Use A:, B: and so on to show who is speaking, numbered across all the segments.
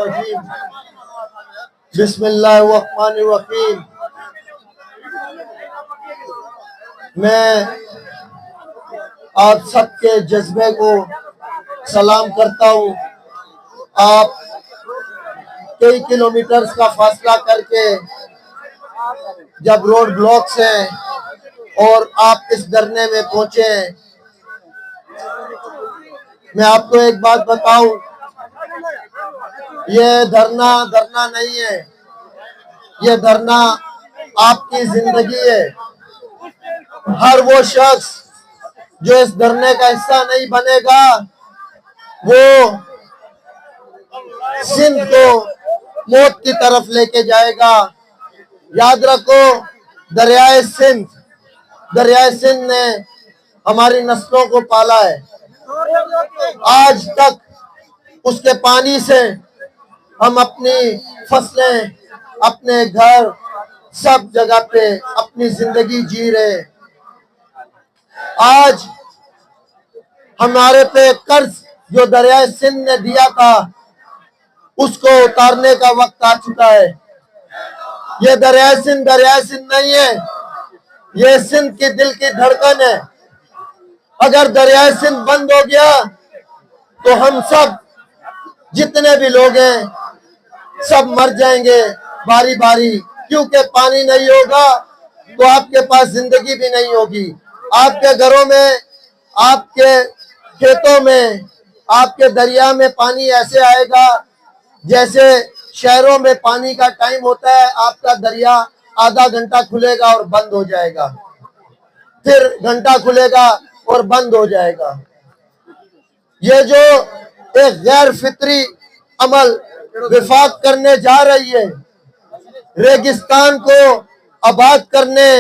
A: रजीम। बिस्मिल्लाहिर्रहमानिर्रहीम। मैं आप सबके जज्बे को सलाम करता हूँ। आप कई किलोमीटर का फासला करके जब रोड ब्लॉक्स हैं और आप इस धरने में पहुंचे हैं, मैं आपको एक बात बताऊं, ये धरना नहीं है, ये धरना आपकी जिंदगी है। हर वो शख्स जो इस धरने का हिस्सा नहीं बनेगा वो सिंध को मौत की तरफ लेके जाएगा। याद रखो, दरियाए सिंध ने हमारी नस्लों को पाला है। आज तक उसके पानी से हम अपनी फसलें, अपने घर, सब जगह पे अपनी जिंदगी जी रहे। आज हमारे पे कर्ज जो दरियाए सिंध ने दिया था उसको उतारने का वक्त आ चुका है। ये दरियाए सिंध नहीं है, ये सिंध की दिल की धड़कन है। अगर दरियाए सिंध बंद हो गया तो हम सब जितने भी लोग हैं सब मर जाएंगे बारी बारी, क्योंकि पानी नहीं होगा तो आपके पास जिंदगी भी नहीं होगी। आपके घरों में, आपके खेतों में, आपके दरिया में पानी ऐसे आएगा जैसे शहरों में पानी का टाइम होता है। आपका दरिया आधा घंटा खुलेगा और बंद हो जाएगा, फिर घंटा खुलेगा और बंद हो जाएगा। ये जो एक गैर फितरी अमल विफाक करने जा रही है, रेगिस्तान को आबाद करने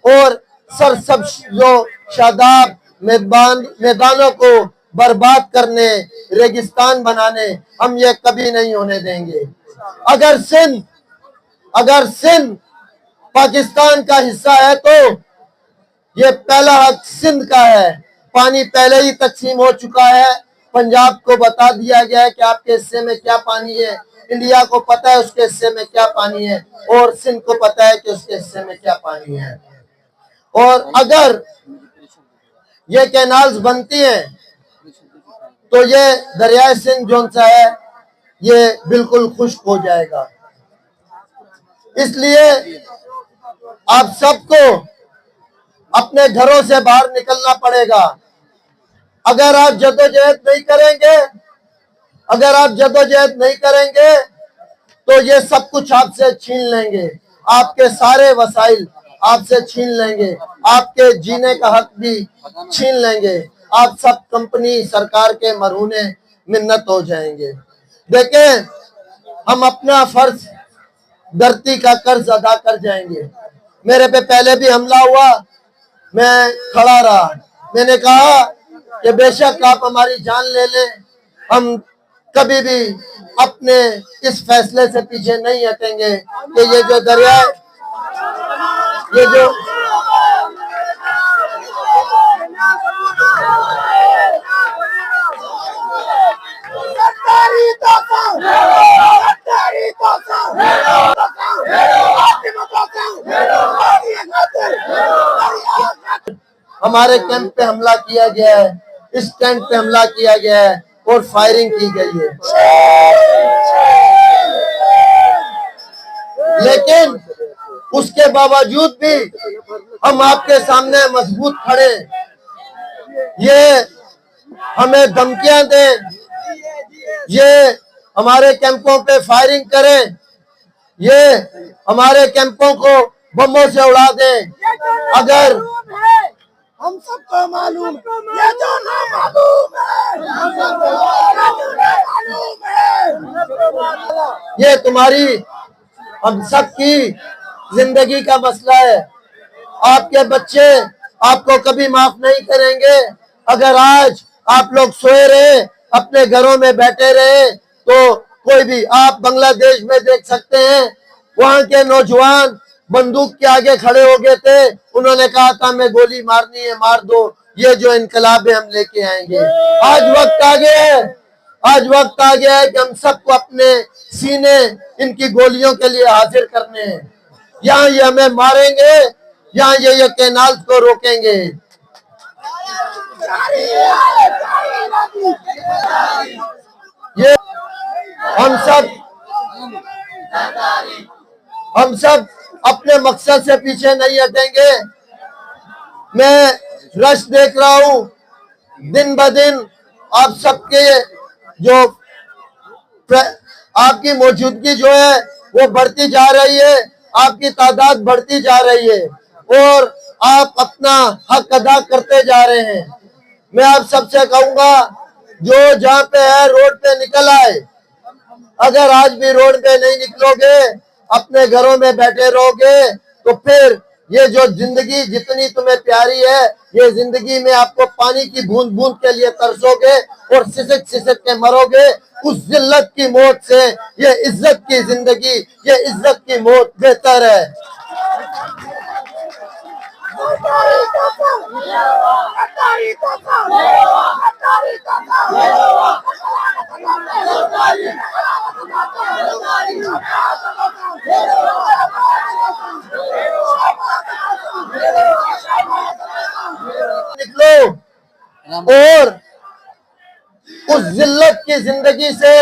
A: और सरसब्ज जो शादाब मैदानों को बर्बाद करने, रेगिस्तान बनाने, हम ये कभी नहीं होने देंगे। अगर सिंध पाकिस्तान का हिस्सा है तो ये पहला हक सिंध का है। पानी पहले ही तकसीम हो चुका है। पंजाब को बता दिया गया है कि आपके हिस्से में क्या पानी है, इंडिया को पता है उसके हिस्से में क्या पानी है, और सिंध को पता है कि उसके हिस्से में क्या पानी है। और अगर ये कैनाल्स बनती हैं तो ये दरियाए सिंध जोन सा है ये बिल्कुल खुश्क हो जाएगा। इसलिए आप सबको अपने घरों से बाहर निकलना पड़ेगा। अगर आप जद्दोजहद नहीं करेंगे तो ये सब कुछ आपसे छीन लेंगे, आपके सारे वसाइल आपसे छीन लेंगे, आपके जीने का हक भी छीन लेंगे। आप सब कंपनी सरकार के मरहूने मिन्नत हो जाएंगे। देखें, हम अपना फर्ज धरती का कर्ज अदा कर जाएंगे। मेरे पे पहले भी हमला हुआ, मैं खड़ा रहा। मैंने कहा कि बेशक आप हमारी जान ले लें, हम कभी भी अपने इस फैसले से पीछे नहीं हटेंगे कि ये जो दरिया, ये जो हमारे कैंप पे हमला किया गया है, इस टेंट पे हमला किया गया है और फायरिंग की गई है। लेकिन उसके बावजूद भी हम आपके सामने मजबूत खड़े। ये हमें धमकियां दें, ये हमारे कैंपों पे फायरिंग करें, ये हमारे कैंपों को बमों से उड़ा दें, अगर
B: हम सबको मालूम ये जो ना मालूम है,
A: ये तुम्हारी हम सबकी जिंदगी का मसला है। आपके बच्चे आपको कभी माफ नहीं करेंगे। अगर आज आप लोग सोए रहे, अपने घरों में बैठे रहे, तो कोई भी, आप बांग्लादेश में देख सकते हैं, वहां के नौजवान बंदूक के आगे खड़े हो गए थे। उन्होंने कहा था हमें गोली मारनी है, मार दो, ये जो इनकलाब है हम लेके आएंगे। आज वक्त आ गया है, आज वक्त आ गया है कि हम सबको अपने सीने इनकी गोलियों के लिए हाजिर करने हैं। यहाँ ये हमें मारेंगे, यहाँ ये कैनाल को रोकेंगे। ये हम सब अपने मकसद से पीछे नहीं हटेंगे। मैं रश देख रहा हूँ दिन ब दिन आप सबके जो आपकी मौजूदगी जो है वो बढ़ती जा रही है, आपकी तादाद बढ़ती जा रही है और आप अपना हक अदा करते जा रहे हैं। मैं आप सबसे कहूंगा जो जहाँ पे है रोड पे निकल आए। अगर आज भी रोड पे नहीं निकलोगे, अपने घरों में बैठे रहोगे, तो फिर ये जो जिंदगी जितनी तुम्हें प्यारी है, ये जिंदगी में आपको पानी की बूंद बूंद के लिए तरसोगे और सिसक सिसक के मरोगे। उस जिल्लत की मौत से ये इज्जत की जिंदगी, ये इज्जत की मौत बेहतर है। निकलो और उस जिल्लत की जिंदगी से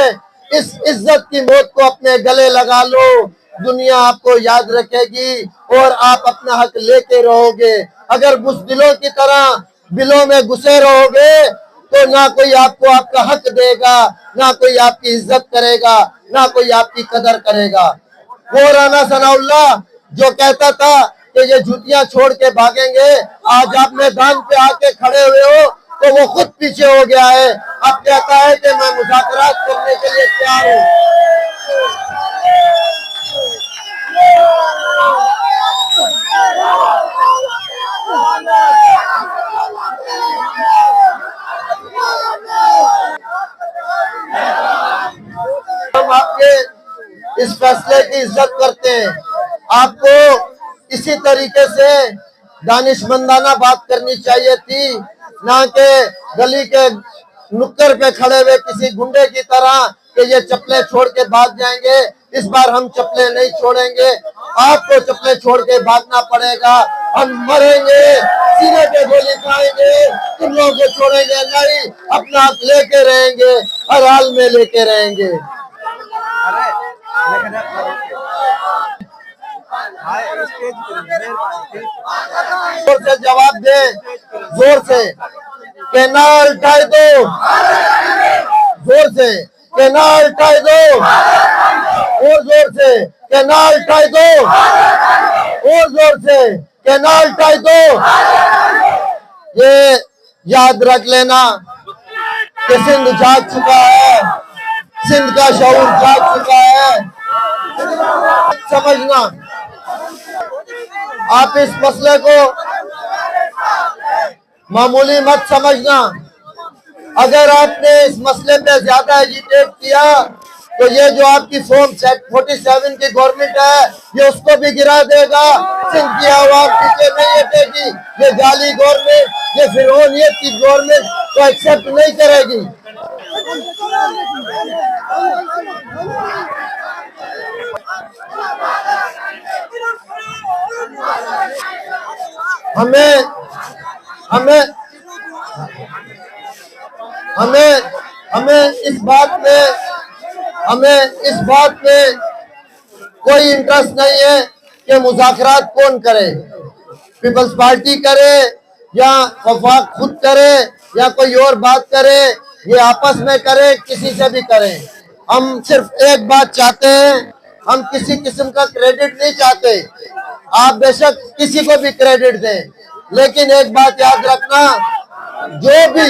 A: इस इज्जत की मौत को अपने गले लगा लो। दुनिया आपको याद रखेगी और आप अपना हक लेके रहोगे। अगर बुज़दिलों की तरह बिलों में घुसे रहोगे तो ना कोई आपको आपका हक देगा, ना कोई आपकी इज्जत करेगा, ना कोई आपकी कदर करेगा। वो राना सनाउल्लाह जो कहता था कि ये जूतियां छोड़ के भागेंगे, आज आप मैदान पे आके खड़े हुए हो तो वो खुद पीछे हो गया है। अब कहता है कि मैं मुज़ाकरात करने के लिए तैयार हूँ। हम आपके इस फैसले की इज्जत करते हैं। आपको इसी तरीके से दानिशमंदाना बात करनी चाहिए थी, ना कि गली के नुक्कड़ पे खड़े हुए किसी गुंडे की तरह कि ये चप्पलें छोड़ के भाग जाएंगे। इस बार हम चप्पलें नहीं छोड़ेंगे, आपको चप्पलें छोड़ के भागना पड़ेगा। हम मरेंगे, सीने पे गोली खाएंगे, तुम लोगों को छोड़ेंगे नहीं, अपना हक लेके रहेंगे, हर हाल में लेके रहेंगे। जोर से जवाब दे, जोर से कैनाल टाई दो, जोर से कैनाल टाई दो, और जोर से कैनाल टाई दो, और जोर से कैनाल टाई दो। ये याद रख लेना कि सिंध जाग चुका है, सिंध का शऊर जाग चुका है। समझना, आप इस मसले को मामूली मत समझना। अगर आपने इस मसले पे ज्यादा एजिटेट किया तो ये जो आपकी फॉर्म 47 की गवर्नमेंट है, ये उसको भी गिरा देगा। सिंध की आवाज पीछे नहीं हटेगी। ये जाली गवर्नमेंट, ये फिरौनियत की गवर्नमेंट को एक्सेप्ट नहीं करेगी। हमें हमें हमें हमें इस बात में कोई इंटरेस्ट नहीं है कि मुज़ाकरात कौन करे, पीपल्स पार्टी करे या वफाक खुद करे या कोई और बात करे, ये आपस में करे, किसी से भी करे। हम सिर्फ एक बात चाहते हैं, हम किसी किस्म का क्रेडिट नहीं चाहते। आप बेशक किसी को भी क्रेडिट दें, लेकिन एक बात याद रखना, जो भी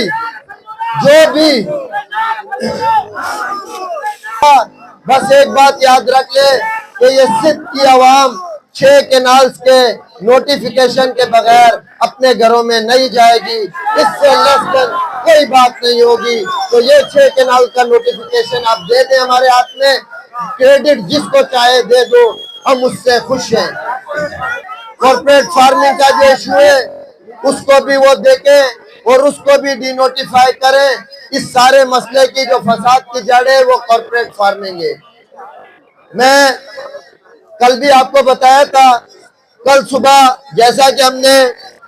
A: बस एक बात याद रख ले कि ये सिंध की आवाम 6 कैनाल्स के नोटिफिकेशन के बगैर अपने घरों में नहीं जाएगी। इससे लेस देन कोई बात नहीं होगी। तो ये 6 कैनाल का नोटिफिकेशन आप दे दें हमारे हाथ में, क्रेडिट जिसको चाहे दे दो, हम उससे खुश हैं। कॉर्पोरेट फार्मिंग का जो इशू है उसको भी वो देखें, और उसको भी डिनोटिफाई करें। इस सारे मसले की जो फसाद की जड़ है वो कॉर्पोरेट फार्मिंग है। मैं कल भी आपको बताया था, कल सुबह जैसा कि हमने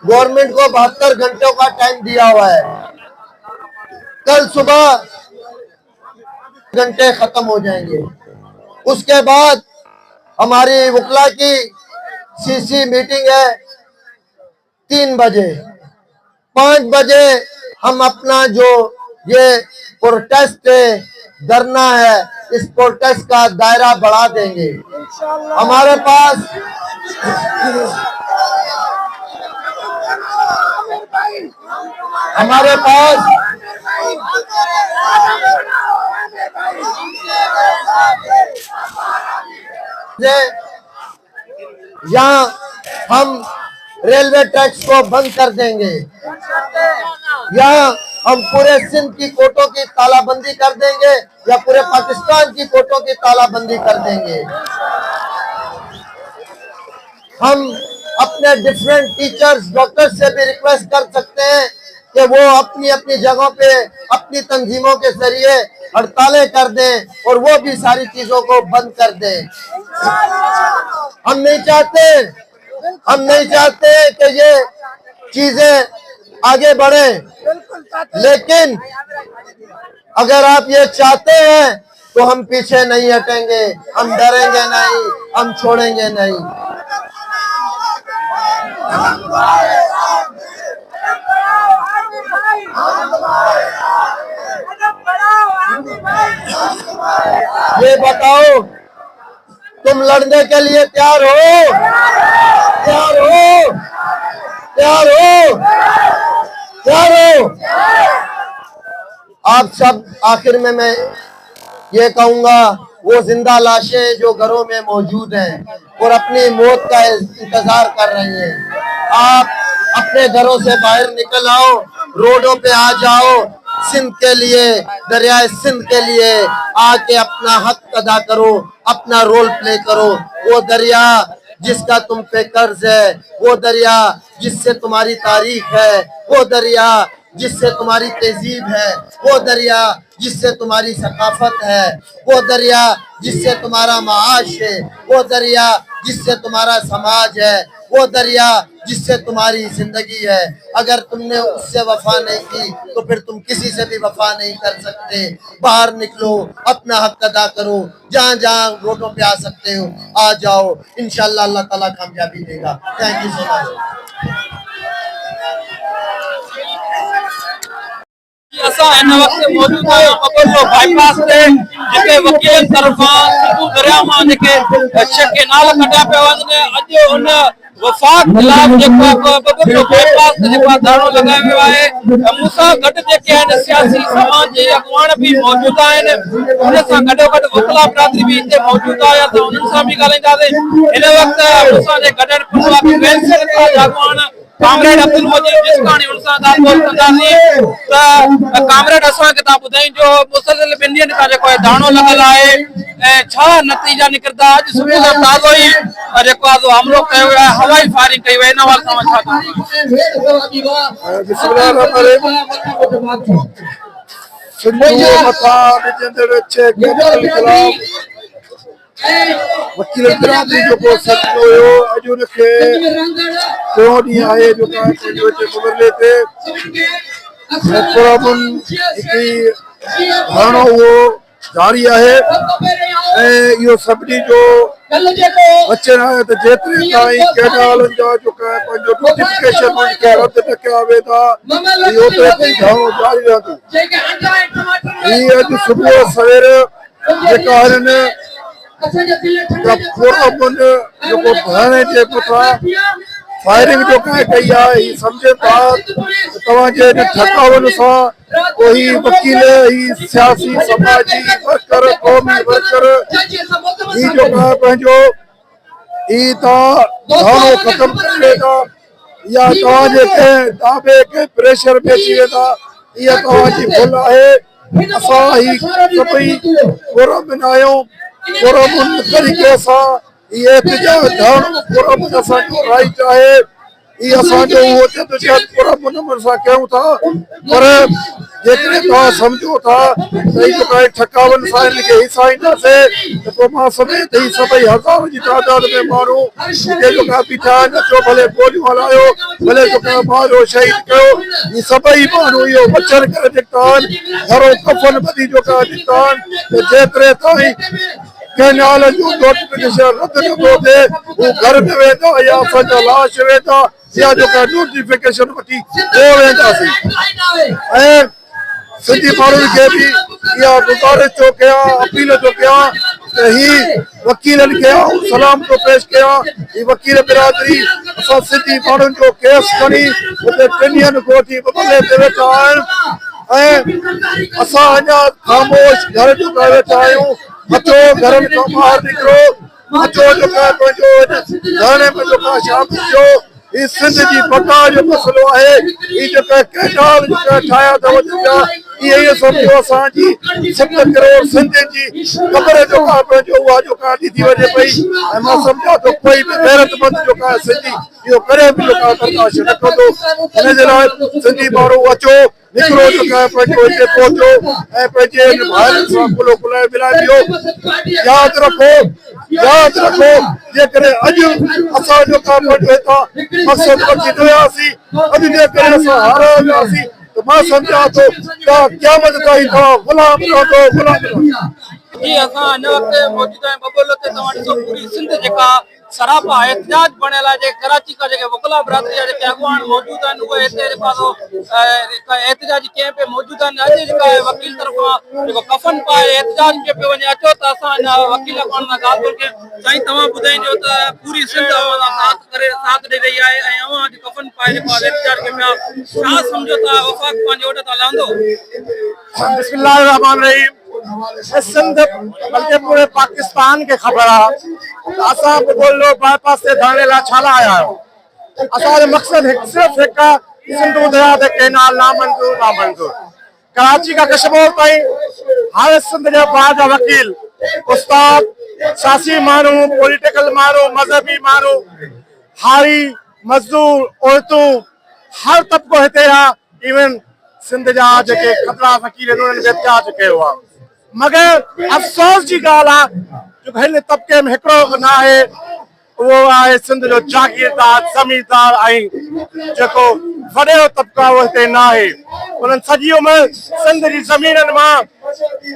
A: गवर्नमेंट को 72 घंटों का टाइम दिया हुआ है, कल सुबह घंटे खत्म हो जाएंगे। उसके बाद हमारी वकला की सीसी मीटिंग है 3 बजे। 5 बजे हम अपना जो ये प्रोटेस्ट है, धरना है, इस प्रोटेस्ट का दायरा बढ़ा देंगे। हमारे पास यहाँ हम रेलवे टैक्स को बंद कर देंगे, यहाँ हम पूरे सिंध की कोर्टों की तालाबंदी कर देंगे या पूरे पाकिस्तान की कोर्टों की तालाबंदी कर देंगे। हम अपने डिफरेंट टीचर्स, डॉक्टर्स से भी रिक्वेस्ट कर सकते हैं कि वो अपनी अपनी जगहों पे अपनी तंजीमों के जरिए हड़तालें कर दें और वो भी सारी चीजों को बंद कर दें। हम नहीं चाहते कि ये चीजें आगे बढ़े, लेकिन अगर आप ये चाहते हैं तो हम पीछे नहीं हटेंगे, हम डरेंगे नहीं, हम छोड़ेंगे नहीं। ये बताओ, तुम लड़ने के लिए तैयार हो? तैयार हो? तैयार हो? तैयार हो? आप सब, आखिर में मैं ये कहूंगा, वो जिंदा लाशें जो घरों में मौजूद हैं और अपनी मौत का इंतजार कर रही हैं, आप अपने घरों से बाहर निकल आओ, रोडों पे आ जाओ, सिंध के लिए, दरियाए सिंध के लिए आके अपना हक अदा करो, अपना रोल प्ले करो। वो दरिया जिसका तुम पे कर्ज है, वो दरिया जिससे तुम्हारी तारीख है, वो दरिया जिससे तुम्हारी तहजीब है, वो दरिया जिससे तुम्हारी सकाफत है, वो दरिया जिससे तुम्हारा माश है, वो दरिया जिससे तुम्हारा समाज है, वो दरिया जिससे तुम्हारी जिंदगी है। अगर तुमने उससे वफा नहीं की तो फिर तुम किसी से भी वफा नहीं कर सकते। बाहर निकलो, अपना हक अदा करो, जहाँ जहाँ रोडों पे आ सकते हो आ जाओ, इंशाल्लाह अल्लाह ताला कामयाबी देगा। Thank you so much.
C: असां हिन वक़्तु मौजूद आहियूं मबलो बाईपास ते, जेके वकील तरफ़ां सिंधू दरिया मां जेके केनाल कढिया पिया वञनि, अॼु उन वफ़ाक़ ख़िलाफ़ जेको मबलो बाईपास ते जेको धरणो लॻायो वियो आहे, मूंसां गॾु जेके आहिनि सियासी समाज जे अॻुवान बि मौजूद आहिनि, उन सां गॾोगॾु वकला बिरादरी बि हिते मौजूद आहे, त उन्हनि सां बि ॻाल्हाईंदासीं। हिन वक़्तु मूंसां जे गॾु पंजाबी वेलफेयर जा अॻुवान कामरेड अब्दुल मजीद जिसकानी उनसां ॻाल्हि कंदासीं। त कामरेड, असांखे तव्हां ॿुधाइजो, मुसलसिल 2 ॾींहंनि खां जेको आहे धरणो लॻल आहे ऐं छा नतीजा निकिरंदा? अॼु सुबुह जो ताज़ो ई जेको आहे हमिलो कयो वियो आहे, हवाई फायरिंग कई वई, हिन हवाले सां छा
B: वकील बिरादरी जो सच हुयो, अॼु उनखे 4 ॾींहं आहे जो मुबरले ते धरणो उहो जारी आहे ऐं इहो सभिनी जो वचन आहे त जेतिरे ताईं केनालनि जा जेका पंहिंजो नोटिफिकेशन रद्द न कया वेंदा, इहो ओतिरे ताईं धरणो जारी रहंदो। हीअ अॼु सुबुह सवेर जेका आहिनि जेको धरणे जे मथां फायरिंग जो कई आहे, हीअ सम्झनि था तव्हांजे थकावन सां कोई वकील, ही सियासी समाजी वर्कर, क़ौमी वर्कर, ही जो आहे पंहिंजो ही तव्हां धरणो ख़तमु करे वेंदा या तव्हांजे कंहिं दाबे के प्रेशर में अची वेंदा, इहा तव्हांजी भुल आहे। असां ही सभई पुरअमन आहियूं, पुरअमन तरीक़े सां ये धरणो पुरअमन असांजो राइट आहे। ये असांजो वो जदोजहद पूरा मुनम्मर सां कयूं था पर जेकॾहिं तव्हां सम्झो था त ही जेका ठकावन सां हिनखे हिसा ईंदासीं त पोइ मां समेत ही सभई हज़ार जी तादाद में माण्हू हिते जेका बीठा आहिनि अचो भले गोलियूं हलायो भले जेका मारियो शहीद कयो ही सभई माण्हू इहो वचन करे निकिता आहिनि घरो कफ़न ॿधी जेका निकिता आहिनि त जेतिरे ताईं कैनाल जो नोटिफिकेशन रद्द नथो थिए हू घर में वेंदा या असांजा लाश वेंदा या जेका नोटिफिकेशन वठी पोइ वेंदासीं ऐं सिंधी माण्हुनि खे बि इहा गुज़ारिश थो कयां अपील थो कयां त ही वकीलनि खे सलाम थो पेश कयां ही वकील बिरादरी असां सिंधी माण्हुनि जो केस खणी हुते टिनियनि ॻोठी बदिले ते वेठा आहिनि ऐं असां अञा ख़ामोश घर जो वेठा आहियूं अचो घरनि खां ॿाहिरि निकिरो अचो जेका पंहिंजो धरणे में जेका शामिल थियो ही सिंध जी बका जो मसइलो आहे ही जेका कैनाल जेका ठाहिया अथव जेका इहे सम्झो असांजी 7 करोड़ सिंधियुनि जी क़बर जेका पंहिंजो उहा जेका ॾिठी वञे पई ऐं मां सम्झां थो कोई बि गैरतमंद जेका सिंधी इहो करे बि जेका बर्दाश्त न कंदो हिन जे लाइ सिंधी माण्हू अचो निकिरो जेका पंहिंजो हिते पहुचो ऐं पंहिंजे भाइरनि सां कुलो कुलाए मिलाए ॾियो यादि रखो जेकॾहिं अॼु असां जेका पंहिंजो हितां मक़सदु वठी वियासीं अॼु जेकॾहिं असां हारे वियासीं तो मां सम्झां थो त क़यामत ताईं तव्हां ग़ुलाम रहंदो
C: जी असां हिन वक़्तु मौजूदु आहियूं बबूल ते तव्हां ॾिसो पूरी सिंध जेका सरापा एहतजाज बणियल आहे जेके कराची खां जेके वकला बिरादरी जा जेके अॻुवान मौजूदु आहिनि उहे हिते जेका एहतजाजी कैंप में मौजूदु आहिनि अॼु जेका वकील तरफ़ां जेको कफ़न पाए एहतजाज कयो पियो वञे अचो त असां हिन वकील अॻुवान सां ॻाल्हि ॿोल कयूं साईं तव्हां ॿुधाइजो त पूरी सिंध साथ ॾेई रही आहे ऐं अव्हां अॼु कफ़न पाए जेको एहतजाज कयो पिया छा सम्झो था वफ़ाक़ पंहिंजे ओॾे तां लहंदो
A: बिस्मिल्लाहिर रहमान रहीम सिंध बल्कि पूरे पाकिस्तान के खबर है असां बोलो बाईपास से धरने ला छाला आया आहियूं असांजो मक़सद सिर्फ हिक सिंधु दरिया ते कैनाल नामंजूर कराची का कशमोर ताईं हर सिंध जे ॿार जा वकील उस्ताद सियासी माण्हू पॉलिटिकल माण्हू मज़हबी माण्हू हारी मजदूर औरतूं हर तबको हिते आहे इवन सिंध जा जेके खतरा वकील आहिनि उन्हनि एहतजाज कयो आहे मगर अफ़सोस जी ॻाल्हि आहे जो हिन तबके में हिकिड़ो न आहे उहो आहे सिंध जो जागीरदार ज़मींदार ऐं जेको वॾो तबको आहे उहो हिते न आहे उन्हनि सॼी उमिरि सिंध जी ज़मीननि मां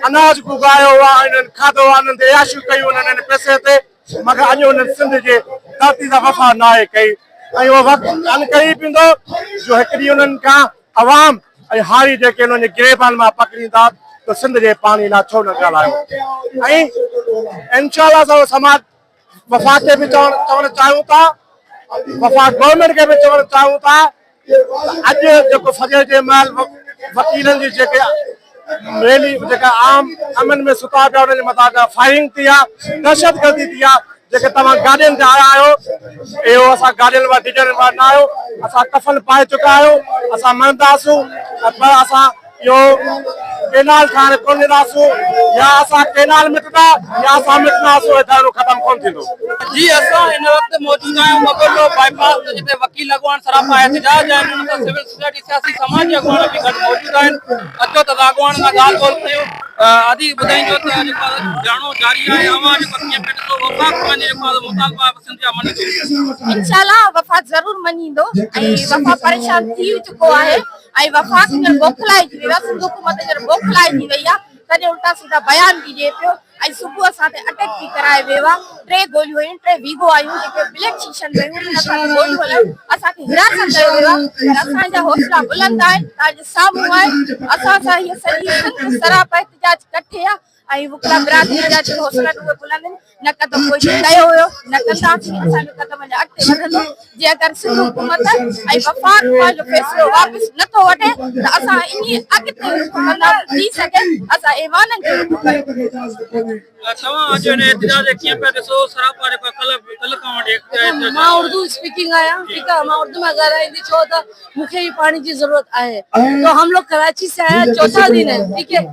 A: अनाज उगायो आहे इन्हनि खाधो आहे उन्हनि ते ऐशूं कयूं उन्हनि पैसे ते मगर अञा उन्हनि सिंध जे धरती सां वफ़ा न आहे कई ऐं उहो वक़्तु अनक़रीब ईंदो जो हिकु ॾींहुं उन्हनि खां अवाम ऐं हारी जेके उन्हनि जे गिरेबान मां पकड़ींदा तो सिंध जे पाणी लाइ छो न ॻाल्हायो ऐं इंशाअल्लाह असां समाज वफ़ाक़ खे बि चवणु चाहियूं था वफ़ाक़ गवर्नमेंट खे बि चवणु चाहियूं था अॼु जेको फजर जे महिल वकीलनि जी जेके रैली जेका आम अमन में सुता पिया उन्हनि जे मथां फायरिंग थी आहे दहशतगर्दी थी आहे जेके तव्हां गाॾियुनि ते आया आहियो इहो असां गाॾियुनि मां डिजन मां न आहियो असां कफ़न पाए चुका आहियूं असां मरंदासूं पर असां इहो कैनाल ठाहिण कोन ॾींदासूं या असां कैनाल मिटंदा या असां मिटंदासूं धरनो ख़तमु कोन थींदो
C: जी असां हिन वक़्तु मौजूदु आहियूं बबूल बाईपास ते जिते वकील अॻुवान सरापा एहतजाज आहिनि उन सां सिविल सोसाइटी सियासी समाज जे अॻुवान बि गॾु मौजूदु आहिनि अचो त अॻुवान सां ॻाल्हि ॿोल कयूं आदि ॿुधाईंजो त जेको ॼाणो जारी आहे अव्हां जेको कीअं पियो ॾिसो वफ़ाक़ पंहिंजे जेको मुतालबा सिंध जा मञींदो
D: इंशाअल्लाह वफ़ा ज़रूर मञींदो ऐं वफ़ा परेशान थी चुको आहे ऐं वफ़ाक़ हींअर बौखलाइजी वियो आहे सिंध हुकूमत हींअर बौखलाइजी वई आहे तॾहिं उल्टा सीधा बयान बि ॾिए पियो ऐं सुबुह असां ते अटैक बि कराए वियो आहे 3 गोलियूं आहियूं 3 वीगो आहियूं जेके ब्लैक शीशन में हुननि असांखे गोलियूं हलायूं असांखे हिरासत कयो वियो आहे पर असांजा हौसला बुलंद आहिनि तव्हांजे साम्हूं आहे असां सां हीअ सॼी सिंध सरापा एहतजाज कठे आहे ऐं वकला बिरादरी जा जेके हौसला उहे बुलंद आहिनि न कदम कोई कयो हुयो न कंदासीं असांजो कदम अञा अॻिते वधंदो जे अगरि सिंध हुकूमत ऐं वफ़ाक़ पंहिंजो फ़ैसिलो वापसि नथो वठे त असां इन अॻिते कंदा थी सघे असां ऐवाननि खे
C: तव्हां अॼु हिन एहतजाज कीअं पिया ॾिसो सरापा जेको कल्ह खां वठी
E: मां उर्दू स्पीकिंग आया ठीक है मां उर्दू में ॻाल्हाईंदी छो त मूंखे ही पानी की जरूरत है तो हम लोग कराची से आया 4था दिन है ठीक है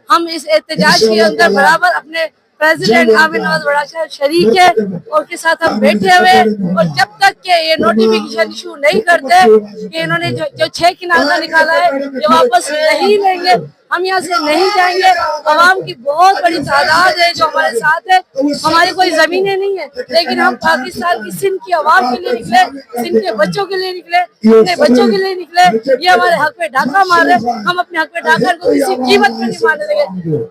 E: हम इस एहतजाज के अंदर बराबर अपने प्रेसिडेंट आमिर नवाज बड़ा शरीक है और के साथ हम बैठे हुए, और जब तक के ये नोटिफिकेशन इशू नहीं करते कि इन्होंने जो 6 किनारा निकाला है ये वापस नहीं लेंगे, हम यहाँ से नहीं जाएंगे। आवाम की बहुत बड़ी तादाद है जो हमारे साथ है। हमारी कोई जमीनें नहीं है, लेकिन हम पाकिस्तान की सिंध की आवाम के लिए निकले, सिंध के बच्चों के लिए निकले, अपने बच्चों के लिए निकले। ये हमारे हक पे डाका मारे, हम अपने हक पे डाका को किसी कीमत पे नहीं मारने लगे।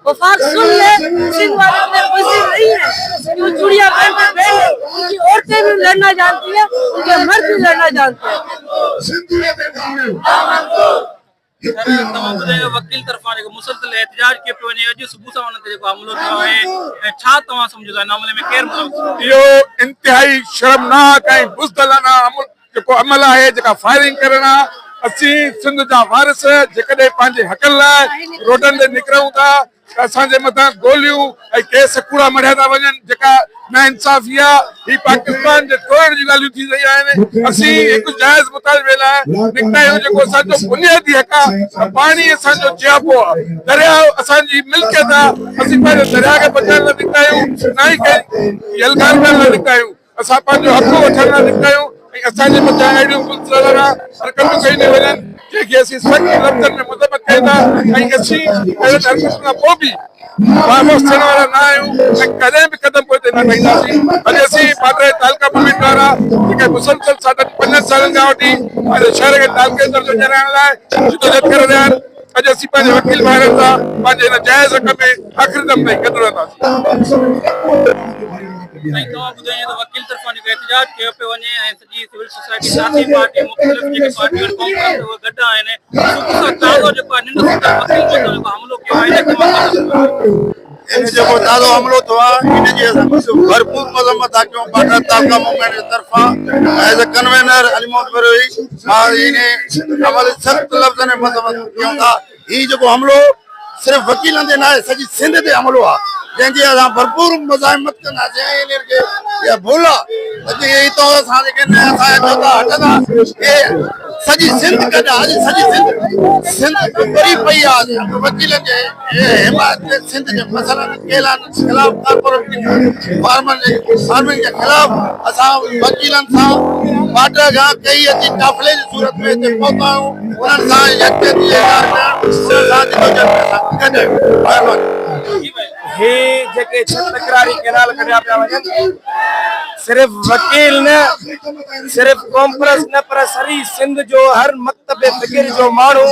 E: वफाक सुन ले, सिंध वाले अपने मुस्लिम नहीं है, जो चूड़िया पहन के बैठे, उनकी औरतें भी लड़ना जानती है, उनके मर्द भी लड़ना जानते हैं।
C: वकील तरफा मुसलसल एहतजाज के पे वञे, अॼु सुबुह सां उन्हनि ते हमलो थियो आहे, ऐं छा तव्हां सम्झो था इन मामले में केरु मुलविस?
B: इहो इंतिहाई शर्मनाक ऐं बुज़दिलाना जेको अमल आहे, जेका फायरिंग करण आहे। असीं सिंध जा वारिस जेकॾहिं पंहिंजे हक़नि लाइ रोडनि ते निकिरूं था त असांजे मथां गोलियूं ऐं केस कूड़ा मढ़िया था वञनि, जेका नाइंसाफ़ी आहे। ही पाकिस्तान जे तोड़ण जी ॻाल्हियूं थी रहियूं आहिनि। असीं हिकु जाइज़ मुतालबे लाइ निकिता आहियूं, जेको असांजो बुनियादी हक़ आहे। पाणी असांजो जियापो आहे, दरिया असांजी मिल्कियत आहे। असीं पंहिंजे दरिया खे बचाइण लाइ निकिता आहियूं, न ई कंहिं यलगार करण लाइ निकिता आहियूं। असां पंहिंजो हक़ वठण लाइ निकिता आहियूं, ऐं असांजे मथां अहिड़ियूं बुज़दिलाना हरकतूं कयूं न वञनि जंहिंखे असीं सख़्त लफ़्ज़नि में मुज़म्मत कयूं था। ऐं असीं अहिड़नि हरकतुनि खां पोइ बि वापसि थियण वारा न आहियूं ऐं कॾहिं बि कदम पोइ ते न खईंदासीं। अॼु असीं पंहिंजे तालका मुल्क वारा जेके मुसलसल साढनि 5 सालनि खां वठी पंहिंजे शहर खे तालके दर्जो ॾियारण लाइ जिदोजहद करे रहिया आहिनि, अॼु असीं पंहिंजे वकील भाइरनि सां पंहिंजे हिन जाइज़ हक़ में आख़िरी दम ताईं गॾु रहंदासीं।
C: तव्हां ॿुधाइए त वकील तरफ़ां जेको एहतजाज कयो पियो वञे ऐं सॼी सिविल सोसाइटी साथी पार्टी मुख़्तलिफ़ जेके पार्टियूं कांग्रेस उहे गॾु आहिनि, सुबुह सां ताज़ो जेको आहे निंड सुतल वकील जो जेको हमलो कयो आहे, हिन खे
A: इन जेको ताज़ो हमलो थियो आहे, इन जी असां भरपूर मज़म्मत था कयूं पार्टी तालका मूवमेंट जे तरफ़ां। As a convener Ali Mohammad Barelvi मां इन अमल सख़्त लफ़्ज़नि में मज़म्मत कयूं था। ही जेको हमलो सिर्फ़ु वकीलनि ते न आहे, सॼी सिंध ते हमलो आहे, जंहिंजी असां भरपूर मुज़ाहिमत कंदासीं। ऐं इन खे इहा भुल आहे त इहे तो असां जेके असांजा चौथा हटंदा, इहे सॼी सिंध गॾु आहे। अॼु सॼी सिंध भरी पई आहे वकीलनि जे हिमायत में। सिंध जे मसइलनि केलनि ख़िलाफ़ कारपोरेट फार्मिंग जे ख़िलाफ़ असां वकीलनि सां बार्डर खां कई अची काफ़िले जी सूरत में हिते पहुता आहियूं। उन्हनि सां यकजहती
F: ही जेके तकरारी केनाल कढिया पिया वञनि, सिर्फ़ वकील न, सिर्फ़ कॉन्फ्रेंस न, पर सॼी सिंध जो हर मकतबे फ़िक्र जो माण्हू,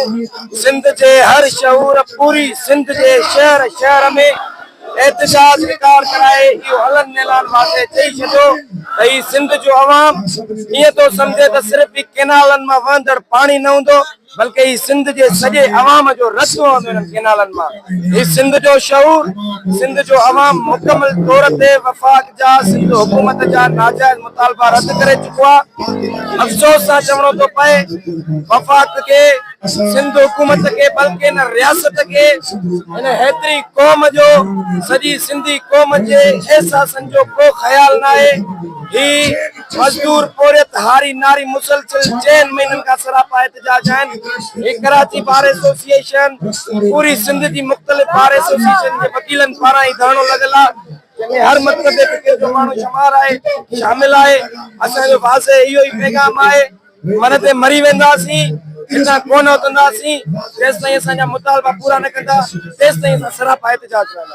F: सिंध जे हर शहूर, पूरी सिंध जे शहर शहर में एहतजाज रिकॉर्ड कराए इहो हलन ऐलान वास्ते चई छॾियो त ही सिंध जो अवाम ईअं थो सम्झे त सिर्फ़ केनालनि मां वहंदड़ पाणी न हूंदो, बल्कि ही सिंध जे सॼे अवाम जो रस हूंदो इन्हनि केनालनि मां। ही सिंध जो शऊर, सिंध जो अवाम मुकमल तौर ते वफ़ाक़ जा सिंध हुकूमत जा नाजायज़ मुतालबा रद्द करे चुको आहे। अफ़सोस सां चवणो थो पए वफ़ाक़ खे, सिंध हुकूमत खे, बल्कि इन रियासत खे, इन हेतिरी क़ौम जो, सॼी सिंधी क़ौम जे एहसासनि जो को ख़्याल न आहे। ही मज़दूर पोरियत हारी नारी मुसलसल 4 महीननि खां सरापा एहतजाज आहिनि। ही कराची बार एसोसिएशन, पूरी सिंध जी मुख़्तलिफ़ बार एसोसिएशन जे वकीलनि पारां ही धरणो लॻल आहे, जंहिंमें हर मकतबे फ़िक्र जो माण्हू शुमार आहे, शामिल आहे। असांजो वाज़े इहो ई पैगाम आहे, मन ते मरी वेंदासीं, हितां कोन उथंदासीं जेसिताईं असांजा मुतालबा पूरा न कंदा, तेसिताईं असां सरापा एहतजाज रहंदा।